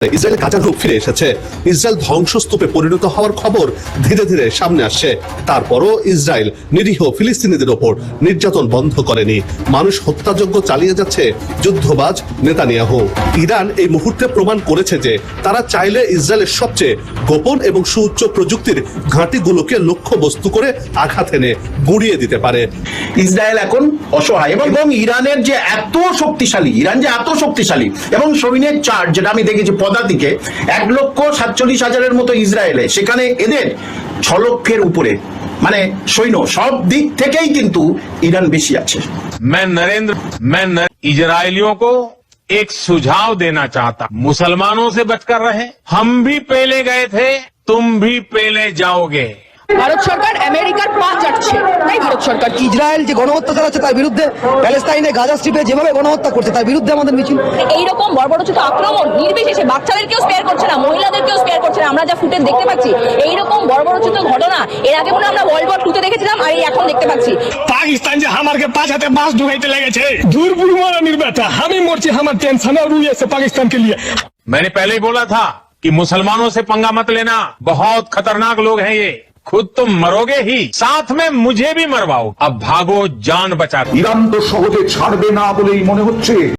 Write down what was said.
Israel গাজার রূপ ফিরে এসেছে। ইসরায়েল ধ্বংসস্তূপে পরিণত হওয়ার খবর ধীরে ধীরে সামনে আসছে। তারপরও ইসরায়েল নিরীহ ফিলিস্তিনিদের ওপর নির্যাতন বন্ধ করেনি। মানুষ হত্যাযজ্ঞ চালিয়ে যাচ্ছে যুদ্ধবাজ নেতানিয়াহু। ইরান এই মুহূর্তে প্রমাণ করেছে যে তারা চাইলে ইসরায়েলের সবচেয়ে গোপন এবং সুউচ্চ প্রযুক্তির ঘাঁটিগুলোকে লক্ষ্য বস্তু করে আঘাত এনে গুঁড়িয়ে দিতে পারে। ইসরায়েল এখন অসহায় এবং ইরানের যে এত শক্তিশালী, ইরান যে এত শক্তিশালী এবং সৈন্যের চার্জ যেটা আমি দেখেছি পদাতিকে 1,47,000 মতো ইসরায়েলে, সেখানে এদের 6 লক্ষের উপরে মানে সৈন্য, সব দিক থেকেই কিন্তু ইরান বেশি আছে। मैं इजरायलियों को एक सुझाव देना चाहता, मुसलमानों से बचकर रहे। हम भी पहले गए थे, तुम भी पहले जाओगे। ভারত সরকার আমেরিকার পা চাটছে, তাই ভারত সরকার ইসরায়েল যে গণহত্যা চালাচ্ছে তার বিরুদ্ধে, প্যালেস্তাইনে গাজা স্ট্রিপে যেভাবে গণহত্যা করছে তার বিরুদ্ধে আমাদের মিছিল। এইরকম বর্বরোচিত আক্রমণ নির্বিশেষে বাচ্চাদেরকেও স্পেয়ার করছে না, মহিলাদেরকেও স্পেয়ার করছে না। আমরা যা ফুটেজ দেখতে পাচ্ছি, এইরকম বর্বরোচিত ঘটনা এর আগে মনে আমরা ওয়ার্ল্ড ওয়ার 2-তে দেখেছিলাম, আর এই এখন দেখতে পাচ্ছি। পাকিস্তান যে আমাকে পাছাতে বাস ঢুকাইতে লেগেছে, দুর্বুমানের বেটা, আমি মরছি, আমার টেনশন আর রুই আছে पाकिस्तान के लिए। मैंने पहले ही बोला था कि मुसलमानों से पंगा मत लेना, बहुत खतरनाक लोग हैं ये। खुद तुम मरोगे ही, साथ में मुझे भी मरवाओ। अब भागो जान बचा। ইরান তো সহজে ছাড়বে না বলেই মনে হচ্ছে।